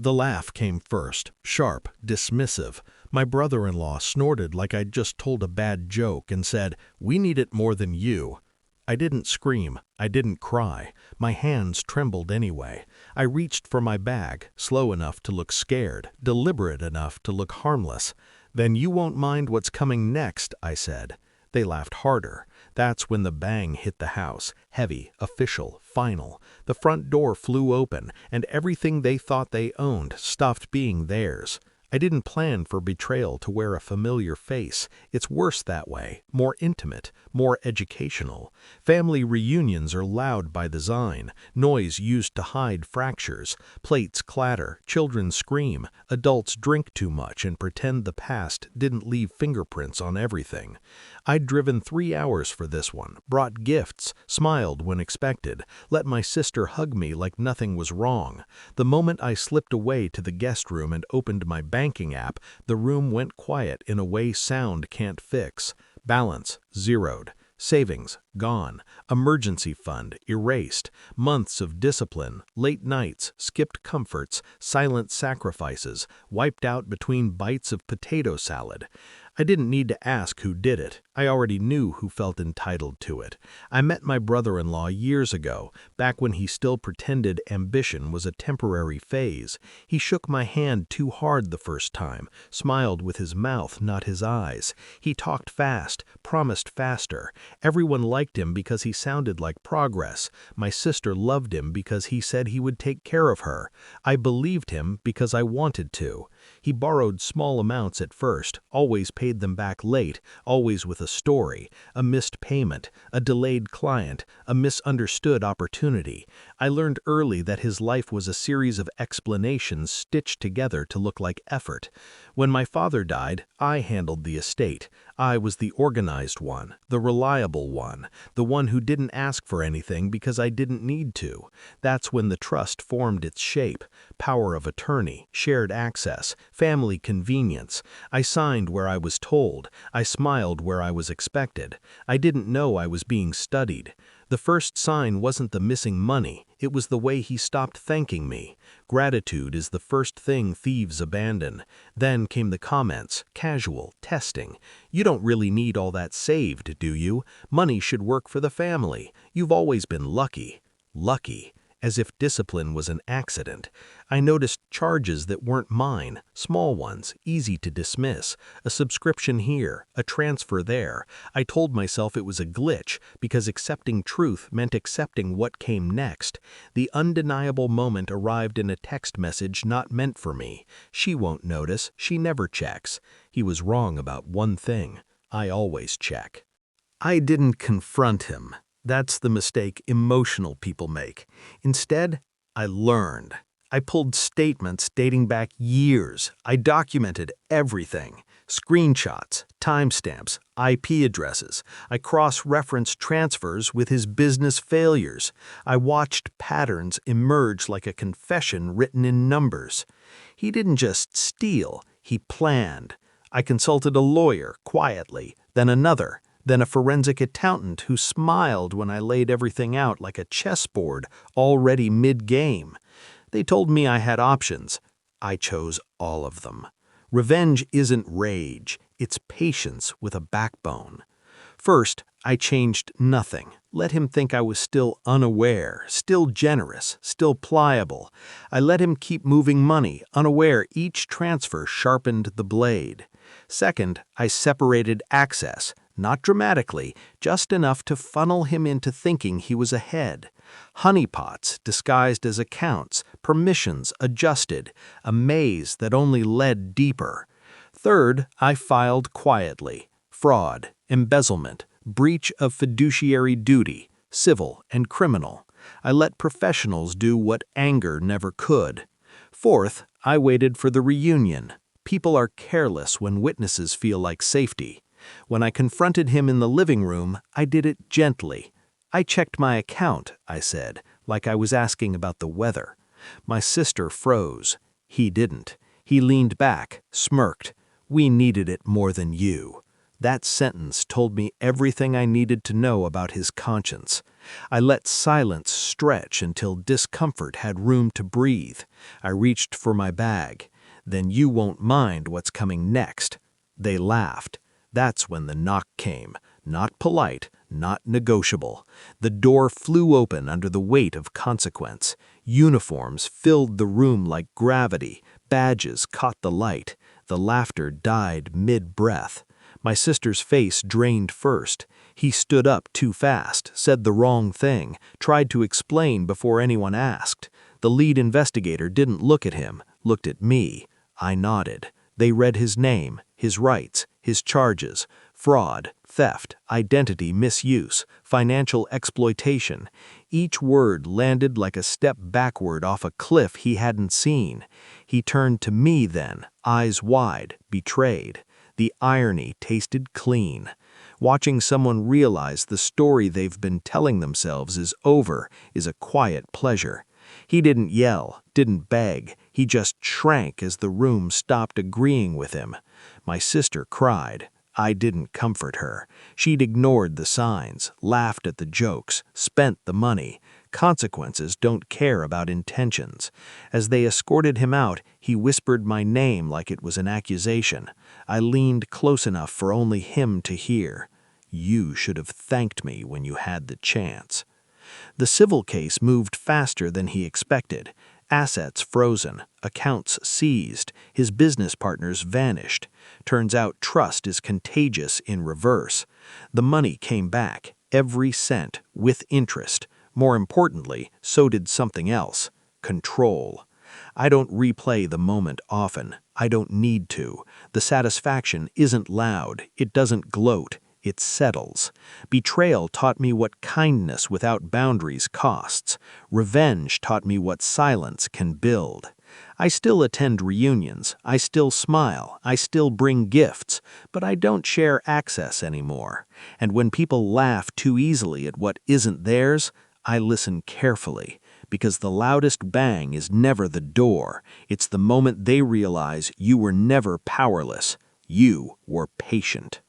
The laugh came first, sharp, dismissive. My brother-in-law snorted like I'd just told a bad joke and said, "We need it more than you." I didn't scream. I didn't cry. My hands trembled anyway. I reached for my bag, slow enough to look scared, deliberate enough to look harmless. "Then you won't mind what's coming next," I said. They laughed harder. That's when the bang hit the house, heavy, official, final. The front door flew open, and everything they thought they owned stopped being theirs. I didn't plan for betrayal to wear a familiar face. It's worse that way, more intimate, more educational. Family reunions are loud by design, noise used to hide fractures. Plates clatter, children scream, adults drink too much and pretend the past didn't leave fingerprints on everything. I'd driven 3 hours for this one, brought gifts, smiled when expected, let my sister hug me like nothing was wrong. The moment I slipped away to the guest room and opened my banking app, the room went quiet in a way sound can't fix. Balance zeroed. Savings gone. Emergency fund erased. Months of discipline, late nights, skipped comforts, silent sacrifices, wiped out between bites of potato salad. I didn't need to ask who did it. I already knew who felt entitled to it. I met my brother-in-law years ago, back when he still pretended ambition was a temporary phase. He shook my hand too hard the first time, smiled with his mouth, not his eyes. He talked fast, promised faster. Everyone liked him because he sounded like progress. My sister loved him because he said he would take care of her. I believed him because I wanted to. He borrowed small amounts at first, always paid them back late, always with a story, a missed payment, a delayed client, a misunderstood opportunity. I learned early that his life was a series of explanations stitched together to look like effort. When my father died, I handled the estate. I was the organized one, the reliable one, the one who didn't ask for anything because I didn't need to. That's when the trust formed its shape. Power of attorney, shared access, family convenience. I signed where I was told. I smiled where I was expected. I didn't know I was being studied. The first sign wasn't the missing money. It was the way he stopped thanking me. Gratitude is the first thing thieves abandon. Then came the comments, casual, testing. "You don't really need all that saved, do you? Money should work for the family. You've always been lucky." Lucky. As if discipline was an accident. I noticed charges that weren't mine, small ones, easy to dismiss, a subscription here, a transfer there. I told myself it was a glitch because accepting truth meant accepting what came next. The undeniable moment arrived in a text message not meant for me. She won't notice, she never checks. He was wrong about one thing. I always check. I didn't confront him. That's the mistake emotional people make. Instead, I learned. I pulled statements dating back years. I documented everything. Screenshots, timestamps, IP addresses. I cross-referenced transfers with his business failures. I watched patterns emerge like a confession written in numbers. He didn't just steal, he planned. I consulted a lawyer quietly, then another. Then a forensic accountant who smiled when I laid everything out like a chessboard, already mid-game. They told me I had options. I chose all of them. Revenge isn't rage, it's patience with a backbone. First, I changed nothing. Let him think I was still unaware, still generous, still pliable. I let him keep moving money, unaware each transfer sharpened the blade. Second, I separated access. Not dramatically, just enough to funnel him into thinking he was ahead. Honeypots disguised as accounts, permissions adjusted, a maze that only led deeper. Third, I filed quietly. Fraud, embezzlement, breach of fiduciary duty, civil and criminal. I let professionals do what anger never could. Fourth, I waited for the reunion. People are careless when witnesses feel like safety. When I confronted him in the living room, I did it gently. "I checked my account," I said, like I was asking about the weather. My sister froze. He didn't. He leaned back, smirked. "We needed it more than you." That sentence told me everything I needed to know about his conscience. I let silence stretch until discomfort had room to breathe. I reached for my bag. "Then you won't mind what's coming next." They laughed. That's when the knock came. Not polite, not negotiable. The door flew open under the weight of consequence. Uniforms filled the room like gravity. Badges caught the light. The laughter died mid-breath. My sister's face drained first. He stood up too fast, said the wrong thing, tried to explain before anyone asked. The lead investigator didn't look at him, looked at me. I nodded. They read his name, his rights, his charges: fraud, theft, identity misuse, financial exploitation. Each word landed like a step backward off a cliff he hadn't seen. He turned to me then, eyes wide, betrayed. The irony tasted clean. Watching someone realize the story they've been telling themselves is over is a quiet pleasure. He didn't yell, didn't beg. He just shrank as the room stopped agreeing with him. My sister cried. I didn't comfort her. She'd ignored the signs, laughed at the jokes, spent the money. Consequences don't care about intentions. As they escorted him out, he whispered my name like it was an accusation. I leaned close enough for only him to hear. "You should have thanked me when you had the chance." The civil case moved faster than he expected. Assets frozen, accounts seized, his business partners vanished. Turns out trust is contagious in reverse. The money came back, every cent, with interest. More importantly, so did something else: control. I don't replay the moment often. I don't need to. The satisfaction isn't loud. It doesn't gloat. It settles. Betrayal taught me what kindness without boundaries costs. Revenge taught me what silence can build. I still attend reunions. I still smile. I still bring gifts. But I don't share access anymore. And when people laugh too easily at what isn't theirs, I listen carefully. Because the loudest bang is never the door. It's the moment they realize you were never powerless. You were patient.